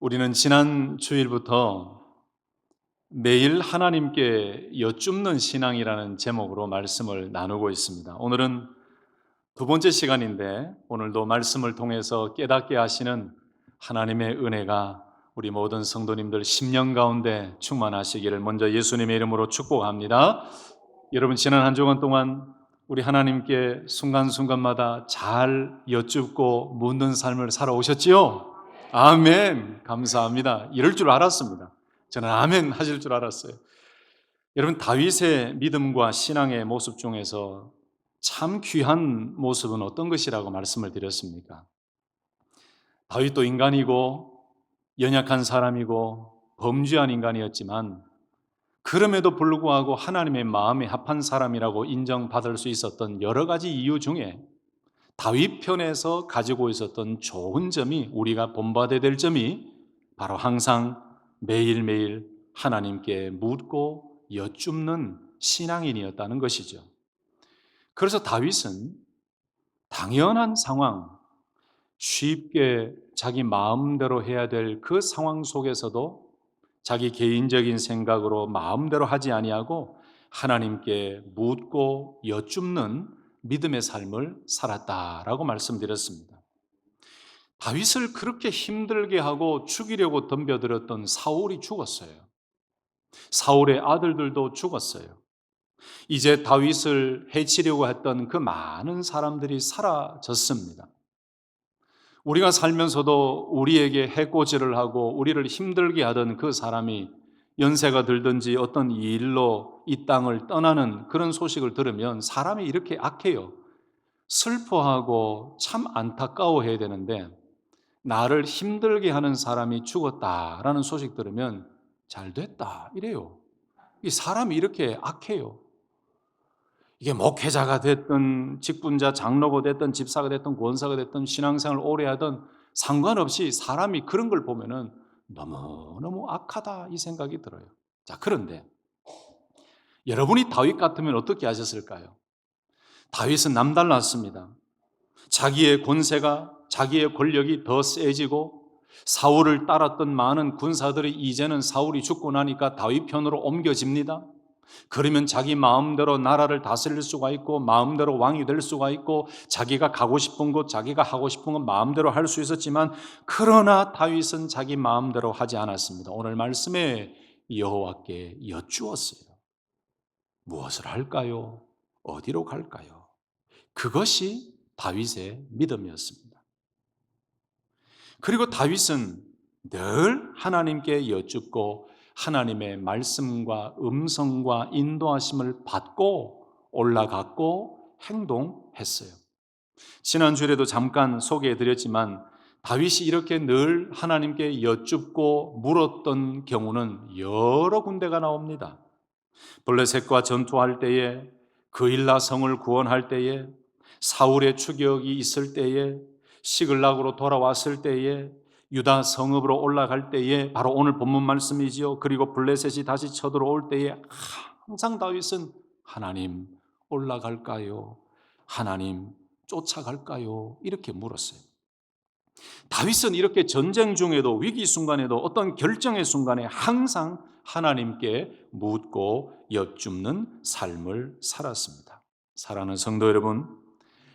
우리는 지난 주일부터 매일 하나님께 여쭙는 신앙이라는 제목으로 말씀을 나누고 있습니다. 오늘은 두 번째 시간인데 오늘도 말씀을 통해서 깨닫게 하시는 하나님의 은혜가 우리 모든 성도님들 심령 가운데 충만하시기를 먼저 예수님의 이름으로 축복합니다. 여러분 지난 한 주간 동안 우리 하나님께 순간순간마다 잘 여쭙고 묻는 삶을 살아오셨지요? 아멘. 감사합니다. 이럴 줄 알았습니다. 저는 아멘 하실 줄 알았어요. 여러분 다윗의 믿음과 신앙의 모습 중에서 참 귀한 모습은 어떤 것이라고 말씀을 드렸습니까? 다윗도 인간이고 연약한 사람이고 범죄한 인간이었지만 그럼에도 불구하고 하나님의 마음에 합한 사람이라고 인정받을 수 있었던 여러 가지 이유 중에 다윗 편에서 가지고 있었던 좋은 점이, 우리가 본받아야 될 점이 바로 항상 매일매일 하나님께 묻고 여쭙는 신앙인이었다는 것이죠. 그래서 다윗은 당연한 상황, 쉽게 자기 마음대로 해야 될 그 상황 속에서도 자기 개인적인 생각으로 마음대로 하지 아니하고 하나님께 묻고 여쭙는 믿음의 삶을 살았다라고 말씀드렸습니다. 다윗을 그렇게 힘들게 하고 죽이려고 덤벼들었던 사울이 죽었어요. 사울의 아들들도 죽었어요. 이제 다윗을 해치려고 했던 그 많은 사람들이 사라졌습니다. 우리가 살면서도 우리에게 해코지를 하고 우리를 힘들게 하던 그 사람이 연세가 들든지 어떤 일로 이 땅을 떠나는 그런 소식을 들으면 사람이 이렇게 악해요. 슬퍼하고 참 안타까워해야 되는데 나를 힘들게 하는 사람이 죽었다라는 소식 들으면 잘 됐다 이래요. 이 사람이 이렇게 악해요. 이게 목회자가 됐든 직분자 장로가 됐든 집사가 됐든 권사가 됐든 신앙생활을 오래 하든 상관없이 사람이 그런 걸 보면은 너무너무 악하다 이 생각이 들어요. 자, 그런데 여러분이 다윗 같으면 어떻게 하셨을까요? 다윗은 남달랐습니다. 자기의 권세가, 자기의 권력이 더 세지고 사울을 따랐던 많은 군사들이 이제는 사울이 죽고 나니까 다윗 편으로 옮겨집니다. 그러면 자기 마음대로 나라를 다스릴 수가 있고 마음대로 왕이 될 수가 있고 자기가 가고 싶은 곳, 자기가 하고 싶은 건 마음대로 할 수 있었지만 그러나 다윗은 자기 마음대로 하지 않았습니다. 오늘 말씀에 여호와께 여쭈었어요. 무엇을 할까요? 어디로 갈까요? 그것이 다윗의 믿음이었습니다. 그리고 다윗은 늘 하나님께 여쭙고 하나님의 말씀과 음성과 인도하심을 받고 올라갔고 행동했어요. 지난주에도 잠깐 소개해드렸지만 다윗이 이렇게 늘 하나님께 여쭙고 물었던 경우는 여러 군데가 나옵니다. 블레셋과 전투할 때에, 그일라 성을 구원할 때에, 사울의 추격이 있을 때에, 시글락으로 돌아왔을 때에, 유다 성읍으로 올라갈 때에, 바로 오늘 본문 말씀이지요. 그리고 블레셋이 다시 쳐들어올 때에 항상 다윗은 하나님 올라갈까요? 하나님 쫓아갈까요? 이렇게 물었어요. 다윗은 이렇게 전쟁 중에도 위기 순간에도 어떤 결정의 순간에 항상 하나님께 묻고 여쭙는 삶을 살았습니다. 사랑하는 성도 여러분,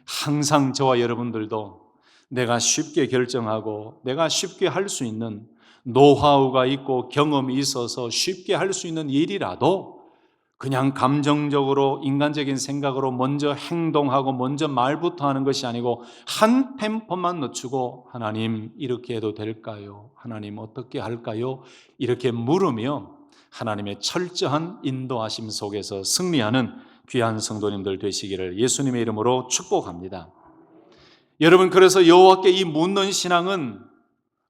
항상 저와 여러분들도 내가 쉽게 결정하고 내가 쉽게 할 수 있는 노하우가 있고 경험이 있어서 쉽게 할 수 있는 일이라도 그냥 감정적으로 인간적인 생각으로 먼저 행동하고 먼저 말부터 하는 것이 아니고 한 템포만 늦추고 하나님 이렇게 해도 될까요? 하나님 어떻게 할까요? 이렇게 물으며 하나님의 철저한 인도하심 속에서 승리하는 귀한 성도님들 되시기를 예수님의 이름으로 축복합니다. 여러분, 그래서 여호와께 이 묻는 신앙은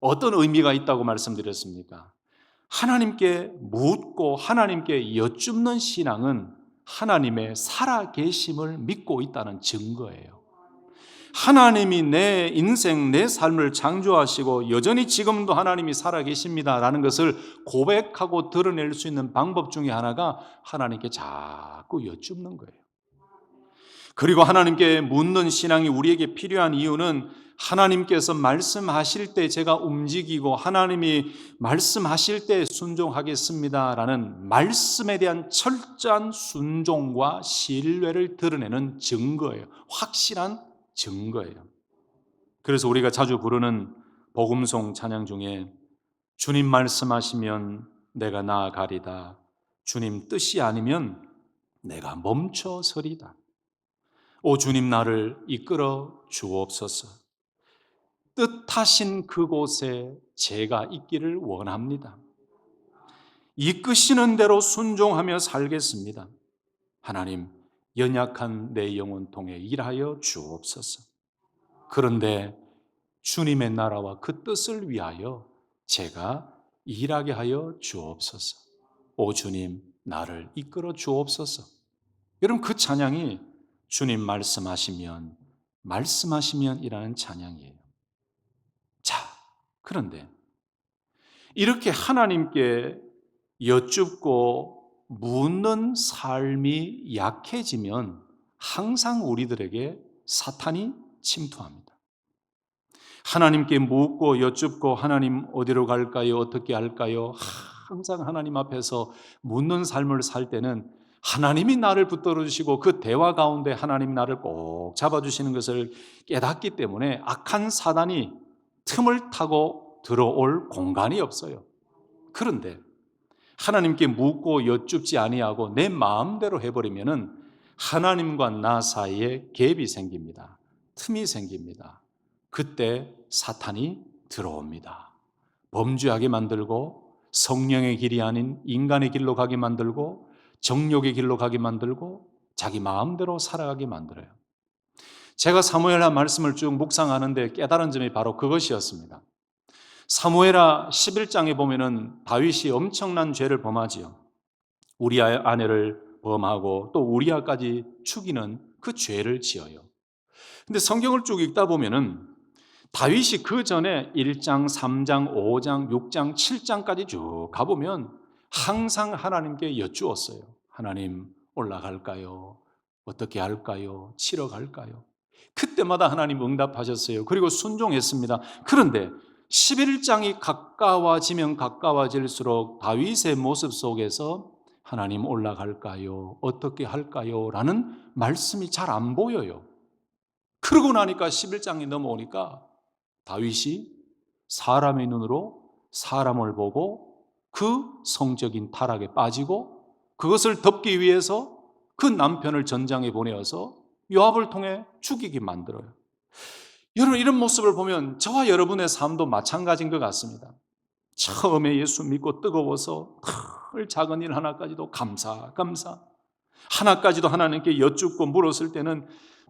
어떤 의미가 있다고 말씀드렸습니까? 하나님께 묻고 하나님께 여쭙는 신앙은 하나님의 살아계심을 믿고 있다는 증거예요. 하나님이 내 인생, 내 삶을 창조하시고 여전히 지금도 하나님이 살아계십니다라는 것을 고백하고 드러낼 수 있는 방법 중에 하나가 하나님께 자꾸 여쭙는 거예요. 그리고 하나님께 묻는 신앙이 우리에게 필요한 이유는 하나님께서 말씀하실 때 제가 움직이고 하나님이 말씀하실 때 순종하겠습니다라는 말씀에 대한 철저한 순종과 신뢰를 드러내는 증거예요. 확실한 증거예요. 그래서 우리가 자주 부르는 복음송 찬양 중에 주님 말씀하시면 내가 나아가리다. 주님 뜻이 아니면 내가 멈춰서리다. 오 주님 나를 이끌어 주옵소서. 뜻하신 그곳에 제가 있기를 원합니다. 이끄시는 대로 순종하며 살겠습니다. 하나님, 연약한 내 영혼 통해 일하여 주옵소서. 그런데 주님의 나라와 그 뜻을 위하여 제가 일하게 하여 주옵소서. 오 주님, 나를 이끌어 주옵소서. 여러분 그 찬양이 주님 말씀하시면이라는 찬양이에요. 자, 그런데 이렇게 하나님께 여쭙고 묻는 삶이 약해지면 항상 우리들에게 사탄이 침투합니다. 하나님께 묻고 여쭙고 하나님 어디로 갈까요? 어떻게 할까요? 항상 하나님 앞에서 묻는 삶을 살 때는 하나님이 나를 붙들어 주시고 그 대화 가운데 하나님 나를 꼭 잡아주시는 것을 깨닫기 때문에 악한 사단이 틈을 타고 들어올 공간이 없어요. 그런데 하나님께 묻고 여쭙지 아니하고 내 마음대로 해버리면은 하나님과 나 사이에 갭이 생깁니다. 틈이 생깁니다. 그때 사탄이 들어옵니다. 범죄하게 만들고 성령의 길이 아닌 인간의 길로 가게 만들고 정욕의 길로 가게 만들고 자기 마음대로 살아가게 만들어요. 제가 사무엘하 말씀을 쭉 묵상하는데 깨달은 점이 바로 그것이었습니다. 사무엘하 11장에 보면은 다윗이 엄청난 죄를 범하지요. 우리아의 아내를 범하고 또 우리아까지 죽이는 그 죄를 지어요. 근데 성경을 쭉 읽다 보면은 다윗이 그 전에 1장, 3장, 5장, 6장, 7장까지 쭉 가보면 항상 하나님께 여쭈었어요. 하나님 올라갈까요? 어떻게 할까요? 치러 갈까요? 그때마다 하나님 응답하셨어요. 그리고 순종했습니다. 그런데 11장이 가까워지면 가까워질수록 다윗의 모습 속에서 하나님 올라갈까요? 어떻게 할까요? 라는 말씀이 잘 안 보여요. 그러고 나니까 11장이 넘어오니까 다윗이 사람의 눈으로 사람을 보고 그 성적인 타락에 빠지고 그것을 덮기 위해서 그 남편을 전장에 보내어서 요압을 통해 죽이게 만들어요. 여러분 이런 모습을 보면 저와 여러분의 삶도 마찬가지인 것 같습니다. 처음에 예수 믿고 뜨거워서 늘 작은 일 하나까지도 감사 하나까지도 하나님께 여쭙고 물었을 때는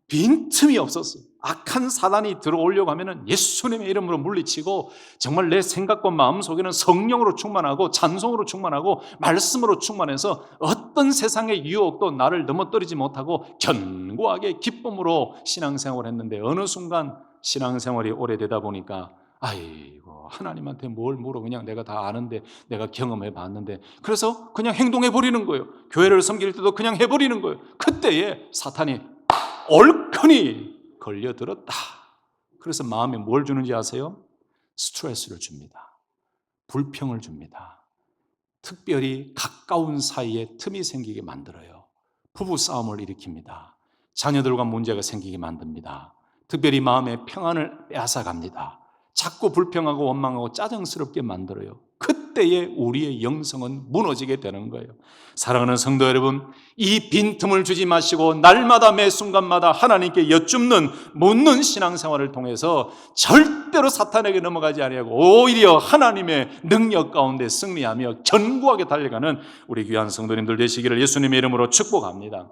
빈틈이 없었어요. 악한 사단이 들어오려고 하면 예수님의 이름으로 물리치고 정말 내 생각과 마음 속에는 성령으로 충만하고 찬송으로 충만하고 말씀으로 충만해서 어떤 세상의 유혹도 나를 넘어뜨리지 못하고 견고하게 기쁨으로 신앙생활을 했는데 어느 순간 신앙생활이 오래되다 보니까 아이고 하나님한테 뭘 물어 그냥 내가 다 아는데 내가 경험해 봤는데 그래서 그냥 행동해 버리는 거예요. 교회를 섬길 때도 그냥 해버리는 거예요. 그때에 사탄이 얼큰이 걸려들었다. 그래서 마음에 뭘 주는지 아세요? 스트레스를 줍니다. 불평을 줍니다. 특별히 가까운 사이에 틈이 생기게 만들어요. 부부 싸움을 일으킵니다. 자녀들과 문제가 생기게 만듭니다. 특별히 마음의 평안을 빼앗아갑니다. 자꾸 불평하고 원망하고 짜증스럽게 만들어요. 그때에 우리의 영성은 무너지게 되는 거예요. 사랑하는 성도 여러분, 이 빈틈을 주지 마시고 날마다 매 순간마다 하나님께 여쭙는 묻는 신앙생활을 통해서 절대로 사탄에게 넘어가지 아니하고 오히려 하나님의 능력 가운데 승리하며 견고하게 달려가는 우리 귀한 성도님들 되시기를 예수님의 이름으로 축복합니다.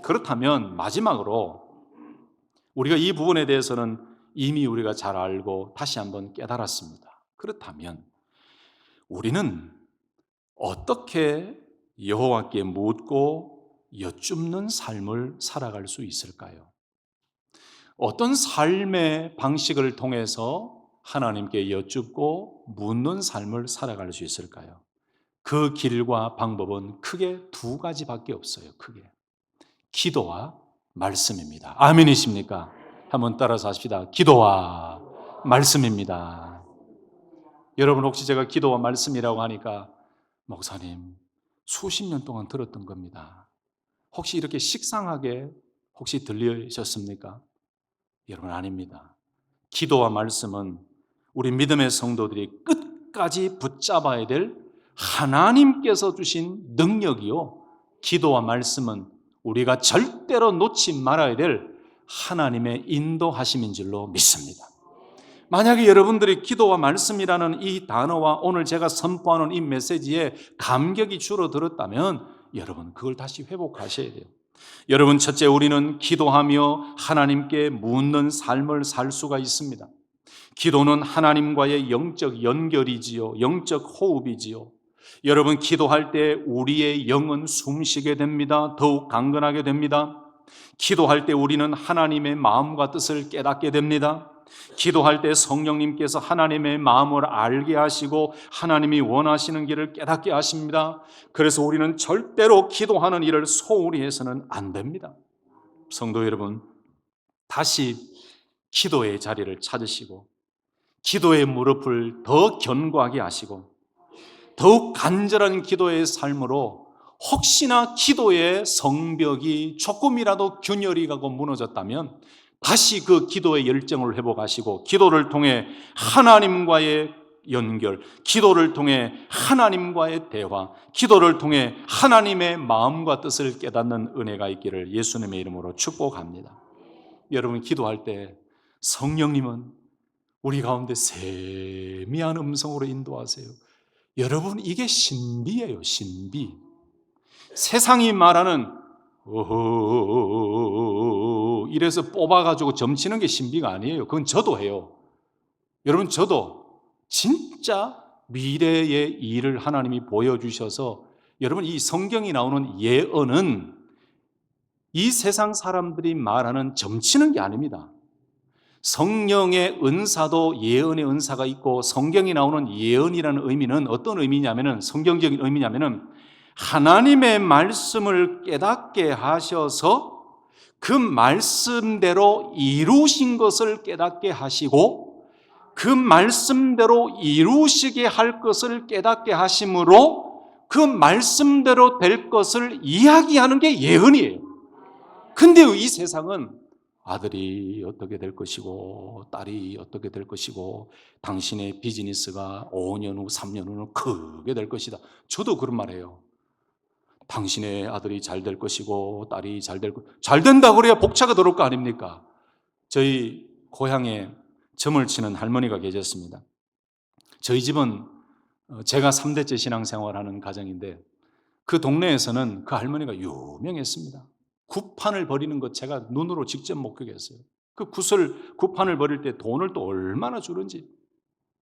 그렇다면 마지막으로 우리가 이 부분에 대해서는 이미 우리가 잘 알고 다시 한번 깨달았습니다. 그렇다면 우리는 어떻게 여호와께 묻고 여쭙는 삶을 살아갈 수 있을까요? 어떤 삶의 방식을 통해서 하나님께 여쭙고 묻는 삶을 살아갈 수 있을까요? 그 길과 방법은 크게 두 가지밖에 없어요. 크게 기도와 말씀입니다. 아멘이십니까? 한번 따라서 하십시다. 기도와 말씀입니다. 여러분, 혹시 제가 기도와 말씀이라고 하니까 목사님 수십 년 동안 들었던 겁니다, 혹시 이렇게 식상하게 혹시 들리셨습니까? 여러분, 아닙니다. 기도와 말씀은 우리 믿음의 성도들이 끝까지 붙잡아야 될 하나님께서 주신 능력이요, 기도와 말씀은 우리가 절대로 놓지 말아야 될 하나님의 인도하심인 줄로 믿습니다. 만약에 여러분들이 기도와 말씀이라는 이 단어와 오늘 제가 선포하는 이 메시지에 감격이 줄어들었다면 여러분, 그걸 다시 회복하셔야 돼요. 여러분, 첫째, 우리는 기도하며 하나님께 묻는 삶을 살 수가 있습니다. 기도는 하나님과의 영적 연결이지요, 영적 호흡이지요. 여러분, 기도할 때 우리의 영은 숨쉬게 됩니다. 더욱 강건하게 됩니다. 기도할 때 우리는 하나님의 마음과 뜻을 깨닫게 됩니다. 기도할 때 성령님께서 하나님의 마음을 알게 하시고 하나님이 원하시는 길을 깨닫게 하십니다. 그래서 우리는 절대로 기도하는 일을 소홀히 해서는 안 됩니다. 성도 여러분, 다시 기도의 자리를 찾으시고 기도의 무릎을 더 견고하게 하시고 더욱 간절한 기도의 삶으로, 혹시나 기도의 성벽이 조금이라도 균열이 가고 무너졌다면 다시 그 기도의 열정을 회복하시고 기도를 통해 하나님과의 연결, 기도를 통해 하나님과의 대화, 기도를 통해 하나님의 마음과 뜻을 깨닫는 은혜가 있기를 예수님의 이름으로 축복합니다. 여러분, 기도할 때 성령님은 우리 가운데 세미한 음성으로 인도하세요. 여러분, 이게 신비예요, 신비. 세상이 말하는 이래서 뽑아가지고 점치는 게 신비가 아니에요. 그건 저도 해요. 여러분, 저도 진짜 미래의 일을 하나님이 보여주셔서, 여러분, 이 성경이 나오는 예언은 이 세상 사람들이 말하는 점치는 게 아닙니다. 성령의 은사도 예언의 은사가 있고, 성경이 나오는 예언이라는 의미는 어떤 의미냐면은, 성경적인 의미냐면은 하나님의 말씀을 깨닫게 하셔서 그 말씀대로 이루신 것을 깨닫게 하시고 그 말씀대로 이루시게 할 것을 깨닫게 하심으로 그 말씀대로 될 것을 이야기하는 게 예언이에요. 근데 이 세상은 아들이 어떻게 될 것이고 딸이 어떻게 될 것이고 당신의 비즈니스가 5년 후 3년 후는 크게 될 것이다. 저도 그런 말 해요. 당신의 아들이 잘 될 것이고 딸이 잘 된다고 그래야 복차가 들어올 거 아닙니까? 저희 고향에 점을 치는 할머니가 계셨습니다. 저희 집은 제가 3대째 신앙생활하는 가정인데 그 동네에서는 그 할머니가 유명했습니다. 굿판을 버리는 것 제가 눈으로 직접 목격했어요. 그 굿판을 버릴 때 돈을 또 얼마나 주는지,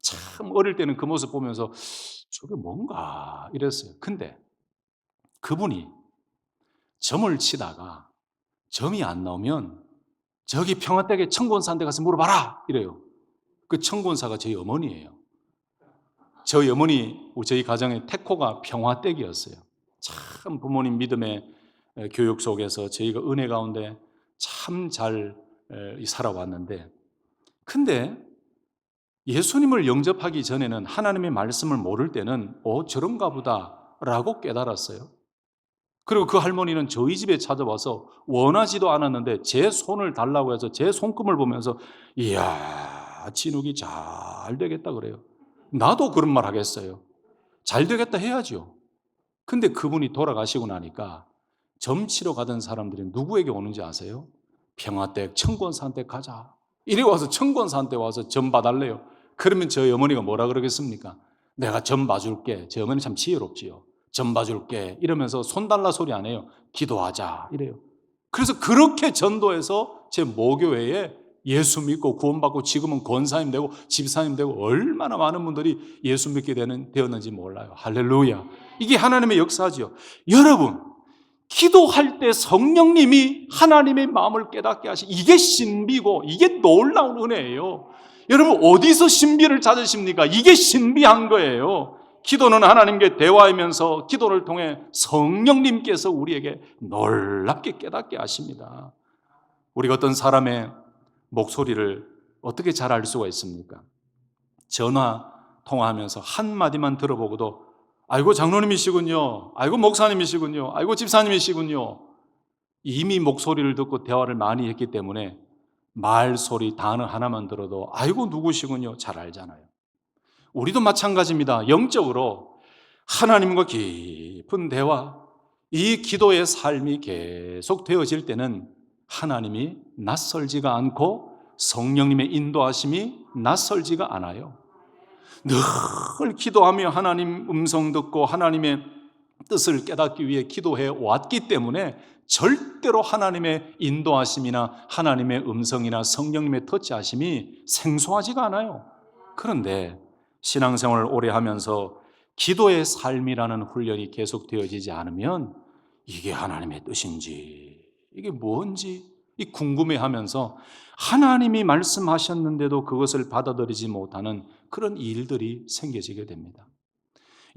참 어릴 때는 그 모습 보면서 저게 뭔가 이랬어요. 근데 그분이 점을 치다가 점이 안 나오면 저기 평화댁에 청권사한테 가서 물어봐라 이래요. 그 청권사가 저희 어머니예요. 저희 어머니, 저희 가정의 태코가 평화댁이었어요. 참 부모님 믿음의 교육 속에서 저희가 은혜 가운데 참 잘 살아왔는데, 근데 예수님을 영접하기 전에는, 하나님의 말씀을 모를 때는 저런가 보다라고 깨달았어요. 그리고 그 할머니는 저희 집에 찾아와서 원하지도 않았는데 제 손을 달라고 해서 제 손금을 보면서 이야, 진욱이 잘 되겠다 그래요. 나도 그런 말 하겠어요. 잘 되겠다 해야죠. 근데 그분이 돌아가시고 나니까 점 치러 가던 사람들이 누구에게 오는지 아세요? 평화댁 청권사한테 가자. 이리 와서 청권사한테 와서 점 봐달래요. 그러면 저희 어머니가 뭐라 그러겠습니까? 내가 점 봐줄게. 저희 어머니 참 지혜롭지요. 점 봐줄게 이러면서 손 달라 소리 안 해요. 기도하자 이래요. 그래서 그렇게 전도해서 제 모교회에 예수 믿고 구원받고 지금은 권사님 되고 집사님 되고 얼마나 많은 분들이 예수 믿게 되었는지 몰라요. 할렐루야. 이게 하나님의 역사죠. 여러분, 기도할 때 성령님이 하나님의 마음을 깨닫게 하시, 이게 신비고 이게 놀라운 은혜예요. 여러분, 어디서 신비를 찾으십니까? 이게 신비한 거예요. 기도는 하나님께 대화하면서 기도를 통해 성령님께서 우리에게 놀랍게 깨닫게 하십니다. 우리가 어떤 사람의 목소리를 어떻게 잘 알 수가 있습니까? 전화 통화하면서 한마디만 들어보고도 아이고 장로님이시군요. 아이고 목사님이시군요. 아이고 집사님이시군요. 이미 목소리를 듣고 대화를 많이 했기 때문에 말소리 단어 하나만 들어도 아이고 누구시군요. 잘 알잖아요. 우리도 마찬가지입니다. 영적으로 하나님과 깊은 대화, 이 기도의 삶이 계속 되어질 때는 하나님이 낯설지가 않고 성령님의 인도하심이 낯설지가 않아요. 늘 기도하며 하나님 음성 듣고 하나님의 뜻을 깨닫기 위해 기도해 왔기 때문에 절대로 하나님의 인도하심이나 하나님의 음성이나 성령님의 터치하심이 생소하지가 않아요. 그런데 신앙생활을 오래 하면서 기도의 삶이라는 훈련이 계속 되어지지 않으면 이게 하나님의 뜻인지 이게 뭔지 궁금해하면서 하나님이 말씀하셨는데도 그것을 받아들이지 못하는 그런 일들이 생겨지게 됩니다.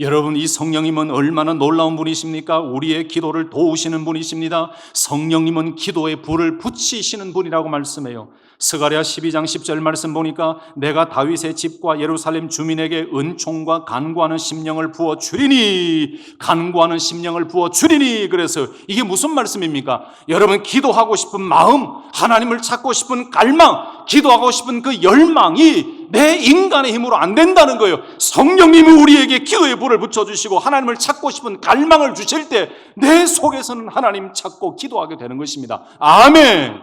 여러분, 이 성령님은 얼마나 놀라운 분이십니까? 우리의 기도를 도우시는 분이십니다. 성령님은 기도에 불을 붙이시는 분이라고 말씀해요. 스가랴 12장 10절 말씀 보니까 내가 다윗의 집과 예루살렘 주민에게 은총과 간구하는 심령을 부어 주리니, 간구하는 심령을 부어 주리니. 그래서 이게 무슨 말씀입니까? 여러분, 기도하고 싶은 마음, 하나님을 찾고 싶은 갈망, 기도하고 싶은 그 열망이 내 인간의 힘으로 안 된다는 거예요. 성령님이 우리에게 기도의 불을 붙여주시고 하나님을 찾고 싶은 갈망을 주실 때 내 속에서는 하나님 찾고 기도하게 되는 것입니다. 아멘.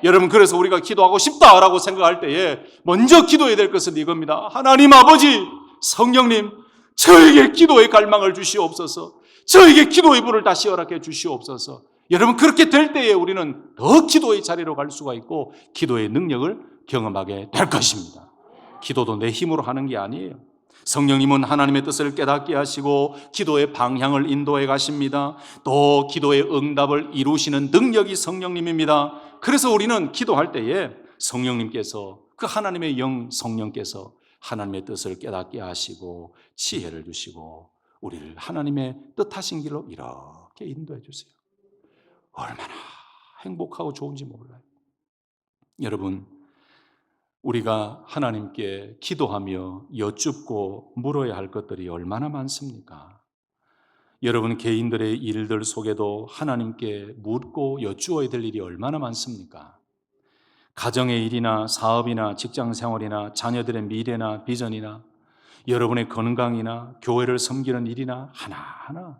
여러분, 그래서 우리가 기도하고 싶다라고 생각할 때에 먼저 기도해야 될 것은 이겁니다. 하나님 아버지, 성령님, 저에게 기도의 갈망을 주시옵소서. 저에게 기도의 불을 다시 허락해 주시옵소서. 여러분, 그렇게 될 때에 우리는 더 기도의 자리로 갈 수가 있고 기도의 능력을 경험하게 될 것입니다. 기도도 내 힘으로 하는 게 아니에요. 성령님은 하나님의 뜻을 깨닫게 하시고 기도의 방향을 인도해 가십니다. 또 기도의 응답을 이루시는 능력이 성령님입니다. 그래서 우리는 기도할 때에 성령님께서, 그 하나님의 영 성령께서 하나님의 뜻을 깨닫게 하시고 지혜를 주시고 우리를 하나님의 뜻하신 길로 이렇게 인도해 주세요. 얼마나 행복하고 좋은지 몰라요. 여러분, 우리가 하나님께 기도하며 여쭙고 물어야 할 것들이 얼마나 많습니까? 여러분 개인들의 일들 속에도 하나님께 묻고 여쭈어야 될 일이 얼마나 많습니까? 가정의 일이나 사업이나 직장생활이나 자녀들의 미래나 비전이나 여러분의 건강이나 교회를 섬기는 일이나 하나하나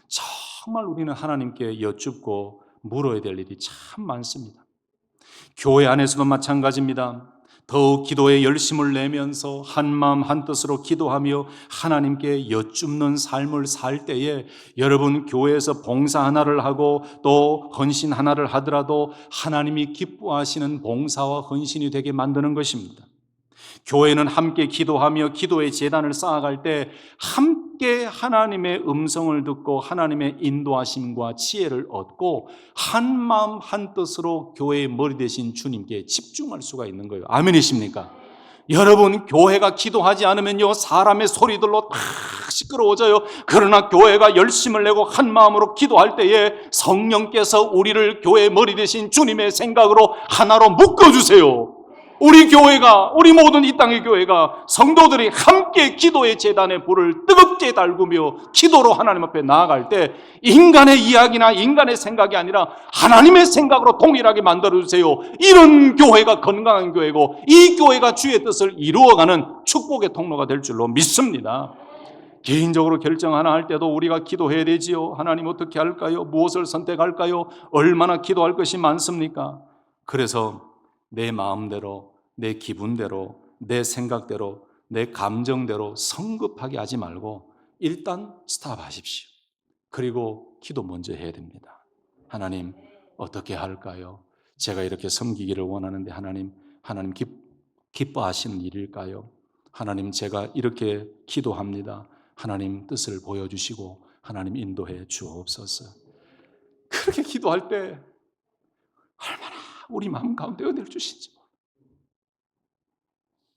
정말 우리는 하나님께 여쭙고 물어야 될 일이 참 많습니다. 교회 안에서도 마찬가지입니다. 더욱 기도에 열심을 내면서 한마음 한뜻으로 기도하며 하나님께 여쭙는 삶을 살 때에 여러분 교회에서 봉사 하나를 하고 또 헌신 하나를 하더라도 하나님이 기뻐하시는 봉사와 헌신이 되게 만드는 것입니다. 교회는 함께 기도하며 기도의 제단을 쌓아갈 때 함께 하나님의 음성을 듣고 하나님의 인도하심과 지혜를 얻고 한마음 한뜻으로 교회의 머리 되신 주님께 집중할 수가 있는 거예요. 아멘이십니까? 여러분, 교회가 기도하지 않으면요 사람의 소리들로 다 시끄러워져요. 그러나 교회가 열심을 내고 한 마음으로 기도할 때에 성령께서 우리를 교회의 머리 되신 주님의 생각으로 하나로 묶어주세요. 우리 교회가, 우리 모든 이 땅의 교회가 성도들이 함께 기도의 제단에 불을 뜨겁게 달구며 기도로 하나님 앞에 나아갈 때 인간의 이야기나 인간의 생각이 아니라 하나님의 생각으로 동일하게 만들어주세요. 이런 교회가 건강한 교회고 이 교회가 주의 뜻을 이루어가는 축복의 통로가 될 줄로 믿습니다. 개인적으로 결정 하나 할 때도 우리가 기도해야 되지요. 하나님 어떻게 할까요? 무엇을 선택할까요? 얼마나 기도할 것이 많습니까? 그래서 내 마음대로, 내 기분대로, 내 생각대로, 내 감정대로 성급하게 하지 말고 일단 스탑하십시오. 그리고 기도 먼저 해야 됩니다. 하나님 어떻게 할까요? 제가 이렇게 섬기기를 원하는데 하나님 기뻐하시는 일일까요? 하나님 제가 이렇게 기도합니다. 하나님 뜻을 보여주시고 하나님 인도해 주옵소서. 그렇게 기도할 때 얼마나 우리 마음 가운데 은혜를 주시지.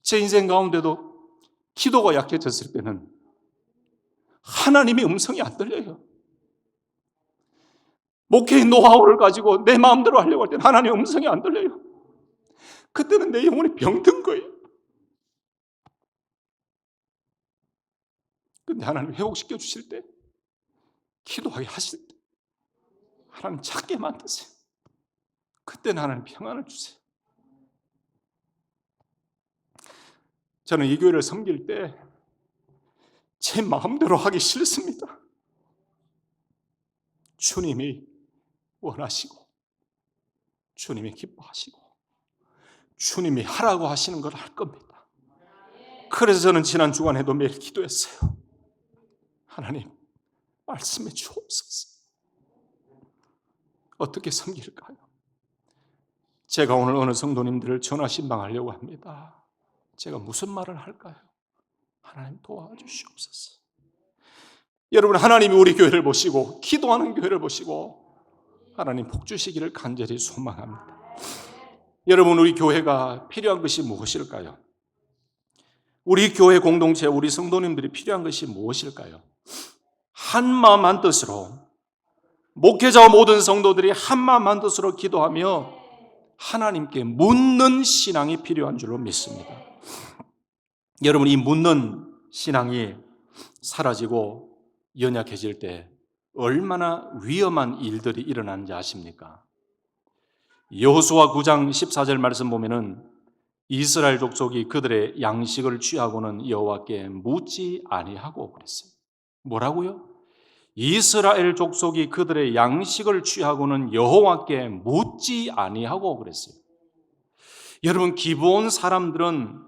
제 인생 가운데도 기도가 약해졌을 때는 하나님의 음성이 안 들려요. 목회의 노하우를 가지고 내 마음대로 하려고 할 때는 하나님의 음성이 안 들려요. 그때는 내 영혼이 병든 거예요. 근데 하나님 회복시켜 주실 때, 기도하게 하실 때 하나님 찾게 만드세요. 그때는 하나님 평안을 주세요. 저는 이 교회를 섬길 때 제 마음대로 하기 싫습니다. 주님이 원하시고 주님이 기뻐하시고 주님이 하라고 하시는 걸 할 겁니다. 그래서 저는 지난 주간에도 매일 기도했어요. 하나님, 말씀해 주옵소서. 어떻게 섬길까요? 제가 오늘 어느 성도님들을 전화 신방하려고 합니다. 제가 무슨 말을 할까요? 하나님 도와주시옵소서. 여러분, 하나님이 우리 교회를 보시고 기도하는 교회를 보시고 하나님 복 주시기를 간절히 소망합니다. 여러분, 우리 교회가 필요한 것이 무엇일까요? 우리 교회 공동체, 우리 성도님들이 필요한 것이 무엇일까요? 한마음 한뜻으로, 목회자와 모든 성도들이 한마음 한뜻으로 기도하며 하나님께 묻는 신앙이 필요한 줄로 믿습니다. 여러분, 이 묻는 신앙이 사라지고 연약해질 때 얼마나 위험한 일들이 일어나는지 아십니까? 여호수아 9장 14절 말씀 보면은 이스라엘 족속이 그들의 양식을 취하고는 여호와께 묻지 아니하고 그랬어요. 뭐라고요? 이스라엘 족속이 그들의 양식을 취하고는 여호와께 묻지 아니하고 그랬어요. 여러분, 기브온 사람들은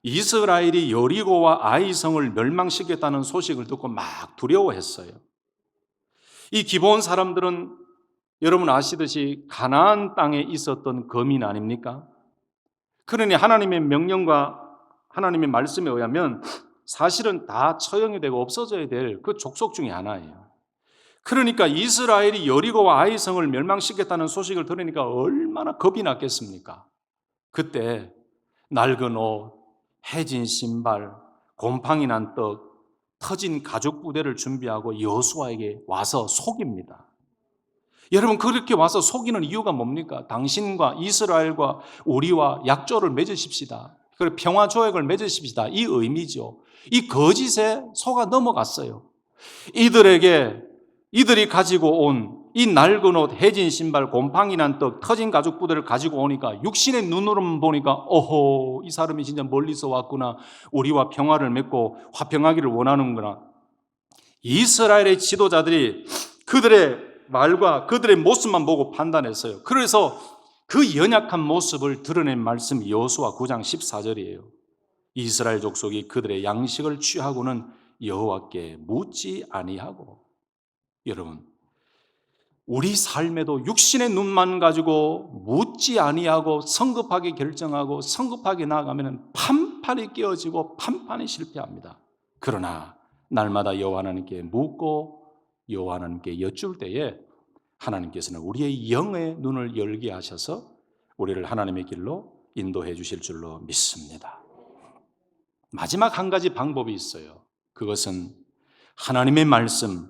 이스라엘이 여리고와 아이성을 멸망시켰다는 소식을 듣고 막 두려워했어요. 이 기브온 사람들은 여러분 아시듯이 가나안 땅에 있었던 거민 아닙니까? 그러니 하나님의 명령과 하나님의 말씀에 의하면 사실은 다 처형이 되고 없어져야 될 그 족속 중에 하나예요. 그러니까 이스라엘이 여리고와 아이성을 멸망시켰다는 소식을 들으니까 얼마나 겁이 났겠습니까? 그때 낡은 옷, 해진 신발, 곰팡이 난 떡, 터진 가죽 부대를 준비하고 여호수아에게 와서 속입니다. 여러분, 그렇게 와서 속이는 이유가 뭡니까? 당신과 이스라엘과 우리와 약조를 맺으십시다. 그리고 평화 조약을 맺으십시다. 이 의미죠. 이 거짓에 속아 넘어갔어요. 이들이 가지고 온 이 낡은 옷, 해진 신발, 곰팡이 난 떡, 터진 가죽 부대를 가지고 오니까 육신의 눈으로만 보니까 어허, 이 사람이 진짜 멀리서 왔구나. 우리와 평화를 맺고 화평하기를 원하는구나. 이스라엘의 지도자들이 그들의 말과 그들의 모습만 보고 판단했어요. 그래서 그 연약한 모습을 드러낸 말씀이 여호수아 9장 14절이에요. 이스라엘 족속이 그들의 양식을 취하고는 여호와께 묻지 아니하고. 여러분, 우리 삶에도 육신의 눈만 가지고 묻지 아니하고 성급하게 결정하고 성급하게 나아가면 판판이 깨어지고 판판이 실패합니다. 그러나 날마다 여호와 하나님께 묻고 여호와 하나님께 여쭐 때에 하나님께서는 우리의 영의 눈을 열게 하셔서 우리를 하나님의 길로 인도해 주실 줄로 믿습니다. 마지막 한 가지 방법이 있어요. 그것은 하나님의 말씀,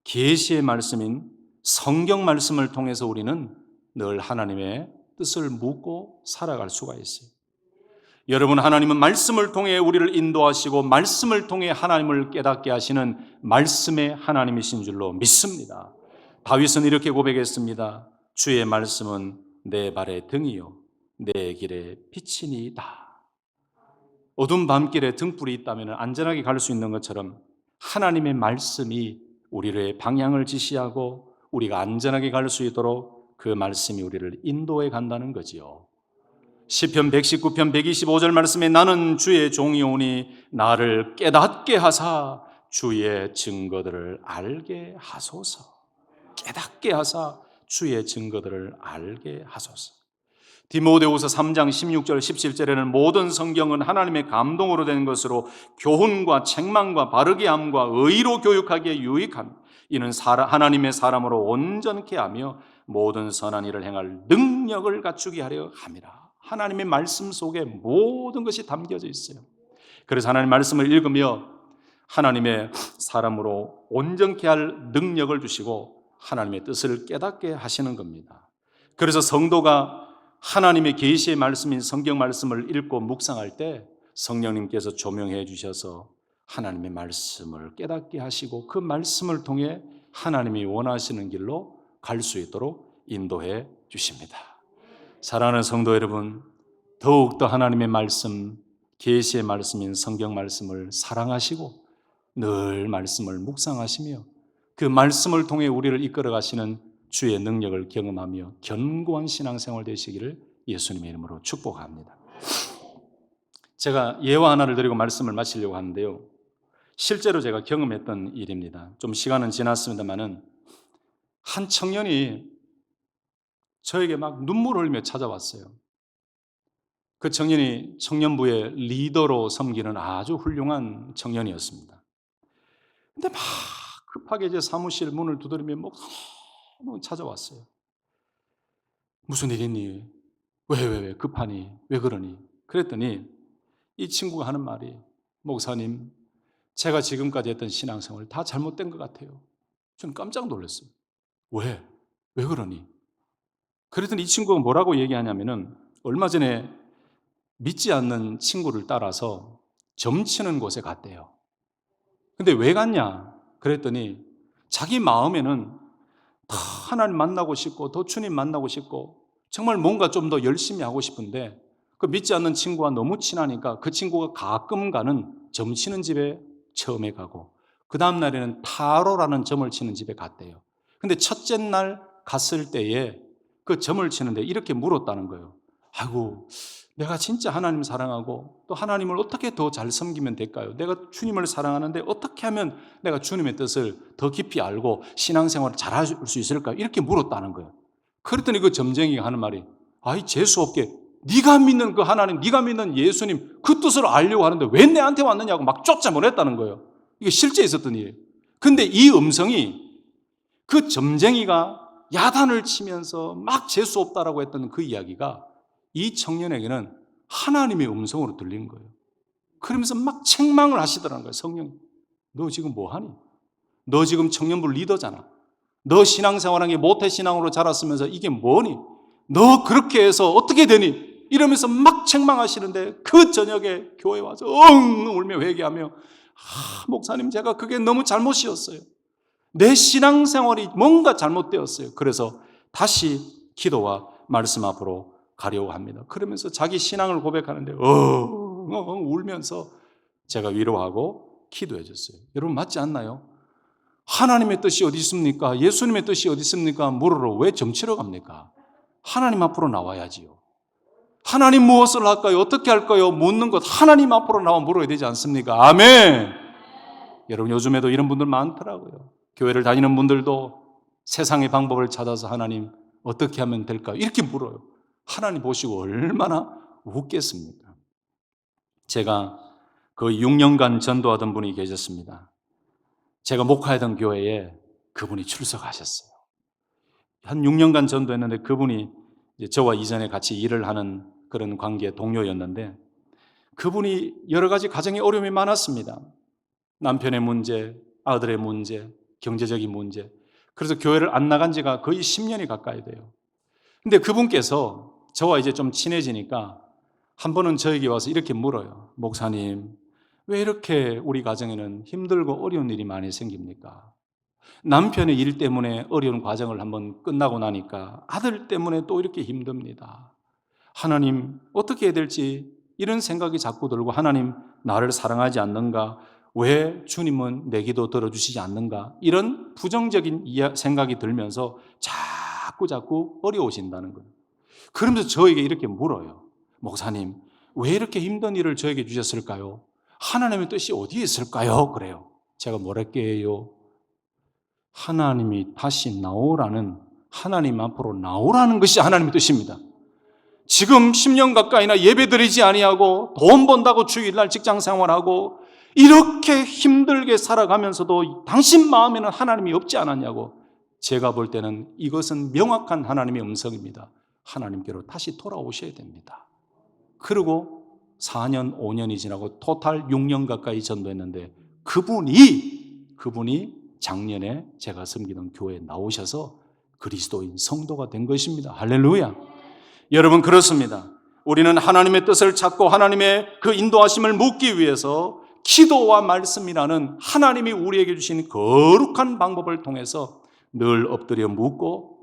계시의 말씀인 성경 말씀을 통해서 우리는 늘 하나님의 뜻을 묻고 살아갈 수가 있어요. 여러분, 하나님은 말씀을 통해 우리를 인도하시고 말씀을 통해 하나님을 깨닫게 하시는 말씀의 하나님이신 줄로 믿습니다. 다윗은 이렇게 고백했습니다. 주의 말씀은 내 발의 등이요 내 길의 빛이니이다. 어두운 밤길에 등불이 있다면 안전하게 갈 수 있는 것처럼 하나님의 말씀이 우리의 방향을 지시하고 우리가 안전하게 갈 수 있도록 그 말씀이 우리를 인도해 간다는 거지요. 시편 119편 125절 말씀에 나는 주의 종이오니 나를 깨닫게 하사 주의 증거들을 알게 하소서. 깨닫게 하사 주의 증거들을 알게 하소서. 디모데후서 3장 16절 17절에는 모든 성경은 하나님의 감동으로 된 것으로 교훈과 책망과 바르게 함과 의로 교육하기에 유익함. 이는 하나님의 사람으로 온전케 하며 모든 선한 일을 행할 능력을 갖추게 하려 함이라. 하나님의 말씀 속에 모든 것이 담겨져 있어요. 그래서 하나님의 말씀을 읽으며 하나님의 사람으로 온전케 할 능력을 주시고 하나님의 뜻을 깨닫게 하시는 겁니다. 그래서 성도가 하나님의 계시의 말씀인 성경 말씀을 읽고 묵상할 때 성령님께서 조명해 주셔서 하나님의 말씀을 깨닫게 하시고 그 말씀을 통해 하나님이 원하시는 길로 갈 수 있도록 인도해 주십니다. 사랑하는 성도 여러분, 더욱더 하나님의 말씀, 계시의 말씀인 성경 말씀을 사랑하시고 늘 말씀을 묵상하시며 그 말씀을 통해 우리를 이끌어 가시는 주의 능력을 경험하며 견고한 신앙생활 되시기를 예수님의 이름으로 축복합니다. 제가 예화 하나를 드리고 말씀을 마치려고 하는데요, 실제로 제가 경험했던 일입니다. 좀 시간은 지났습니다만은 한 청년이 저에게 막 눈물을 흘리며 찾아왔어요. 그 청년이 청년부의 리더로 섬기는 아주 훌륭한 청년이었습니다. 근데 막 급하게 제 사무실 문을 두드리며 뭐 너무 찾아왔어요. 무슨 일 있니? 왜 급하니? 왜 그러니? 그랬더니 이 친구가 하는 말이, 목사님, 제가 지금까지 했던 신앙생활 다 잘못된 것 같아요. 저는 깜짝 놀랐어요. 왜? 왜 그러니? 그랬더니 이 친구가 뭐라고 얘기하냐면은 얼마 전에 믿지 않는 친구를 따라서 점치는 곳에 갔대요. 근데 왜 갔냐? 그랬더니 자기 마음에는 더 하나님 만나고 싶고 더 주님 만나고 싶고 정말 뭔가 좀 더 열심히 하고 싶은데 그 믿지 않는 친구와 너무 친하니까 그 친구가 가끔 가는 점 치는 집에 처음에 가고 그 다음 날에는 타로라는 점을 치는 집에 갔대요. 근데 첫째 날 갔을 때에 그 점을 치는데 이렇게 물었다는 거예요. 아이고, 내가 진짜 하나님 사랑하고 또 하나님을 어떻게 더 잘 섬기면 될까요? 내가 주님을 사랑하는데 어떻게 하면 내가 주님의 뜻을 더 깊이 알고 신앙생활을 잘할 수 있을까요? 이렇게 물었다는 거예요. 그랬더니 그 점쟁이가 하는 말이, 아이 재수없게 네가 믿는 그 하나님, 네가 믿는 예수님 그 뜻을 알려고 하는데 왜 내한테 왔느냐고 막 쫓아보냈다는 거예요. 이게 실제 있었던 일이에요. 근데 이 음성이 그 점쟁이가 야단을 치면서 막 재수없다라고 했던 그 이야기가 이 청년에게는 하나님의 음성으로 들린 거예요. 그러면서 막 책망을 하시더라는 거예요. 성령이, 너 지금 뭐하니? 너 지금 청년부 리더잖아. 너 신앙생활한 게 모태신앙으로 자랐으면서 이게 뭐니? 너 그렇게 해서 어떻게 되니? 이러면서 막 책망하시는데 그 저녁에 교회에 와서 엉 울며 회개하며, 목사님, 제가 그게 너무 잘못이었어요. 내 신앙생활이 뭔가 잘못되었어요. 그래서 다시 기도와 말씀 앞으로 가려고 합니다. 그러면서 자기 신앙을 고백하는데 울면서 제가 위로하고 기도해 줬어요. 여러분 맞지 않나요? 하나님의 뜻이 어디 있습니까? 예수님의 뜻이 어디 있습니까? 물으러 왜 점치러 갑니까? 하나님 앞으로 나와야지요. 하나님 무엇을 할까요? 어떻게 할까요? 묻는 것 하나님 앞으로 나와 물어야 되지 않습니까? 아멘. 여러분 요즘에도 이런 분들 많더라고요. 교회를 다니는 분들도 세상의 방법을 찾아서 하나님 어떻게 하면 될까요? 이렇게 물어요. 하나님 보시고 얼마나 웃겠습니까? 제가 거의 6년간 전도하던 분이 계셨습니다. 제가 목회하던 교회에 그분이 출석하셨어요. 한 6년간 전도했는데 그분이 이제 저와 이전에 같이 일을 하는 그런 관계 동료였는데 그분이 여러 가지 가정에 어려움이 많았습니다. 남편의 문제, 아들의 문제, 경제적인 문제. 그래서 교회를 안 나간 지가 거의 10년이 가까이 돼요. 근데 그분께서 저와 이제 좀 친해지니까 한 번은 저에게 와서 이렇게 물어요. 목사님, 왜 이렇게 우리 가정에는 힘들고 어려운 일이 많이 생깁니까? 남편의 일 때문에 어려운 과정을 한번 끝나고 나니까 아들 때문에 또 이렇게 힘듭니다. 하나님, 어떻게 해야 될지 이런 생각이 자꾸 들고, 하나님, 나를 사랑하지 않는가? 왜 주님은 내 기도 들어주시지 않는가? 이런 부정적인 생각이 들면서 자꾸 어려우신다는 거예요. 그러면서 저에게 이렇게 물어요. 목사님, 왜 이렇게 힘든 일을 저에게 주셨을까요? 하나님의 뜻이 어디에 있을까요? 그래요. 제가 뭐랄게요. 하나님이 다시 나오라는, 하나님 앞으로 나오라는 것이 하나님의 뜻입니다. 지금 10년 가까이나 예배드리지 아니하고 돈 번다고 주일날 직장 생활하고 이렇게 힘들게 살아가면서도 당신 마음에는 하나님이 없지 않았냐고. 제가 볼 때는 이것은 명확한 하나님의 음성입니다. 하나님께로 다시 돌아오셔야 됩니다. 그리고 4년, 5년이 지나고 토탈 6년 가까이 전도했는데 그분이 작년에 제가 섬기던 교회에 나오셔서 그리스도인 성도가 된 것입니다. 할렐루야. 여러분, 그렇습니다. 우리는 하나님의 뜻을 찾고 하나님의 그 인도하심을 묻기 위해서 기도와 말씀이라는 하나님이 우리에게 주신 거룩한 방법을 통해서 늘 엎드려 묻고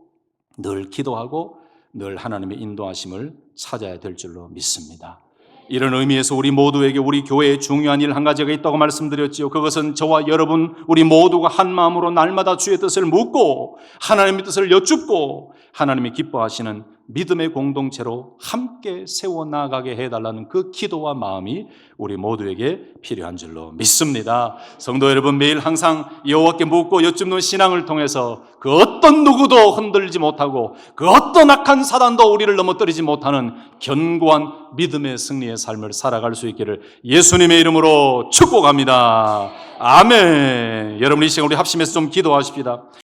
늘 기도하고 늘 하나님의 인도하심을 찾아야 될 줄로 믿습니다. 이런 의미에서 우리 모두에게 우리 교회에 중요한 일 한 가지가 있다고 말씀드렸지요. 그것은 저와 여러분 우리 모두가 한 마음으로 날마다 주의 뜻을 묻고 하나님의 뜻을 여쭙고 하나님이 기뻐하시는 믿음의 공동체로 함께 세워나가게 해달라는 그 기도와 마음이 우리 모두에게 필요한 줄로 믿습니다. 성도 여러분, 매일 항상 여호와께 묻고 여쭙는 신앙을 통해서 그 어떤 누구도 흔들지 못하고 그 어떤 악한 사단도 우리를 넘어뜨리지 못하는 견고한 믿음의 승리의 삶을 살아갈 수 있기를 예수님의 이름으로 축복합니다. 아멘. 여러분, 이 시간 우리 합심해서 좀 기도하십시다.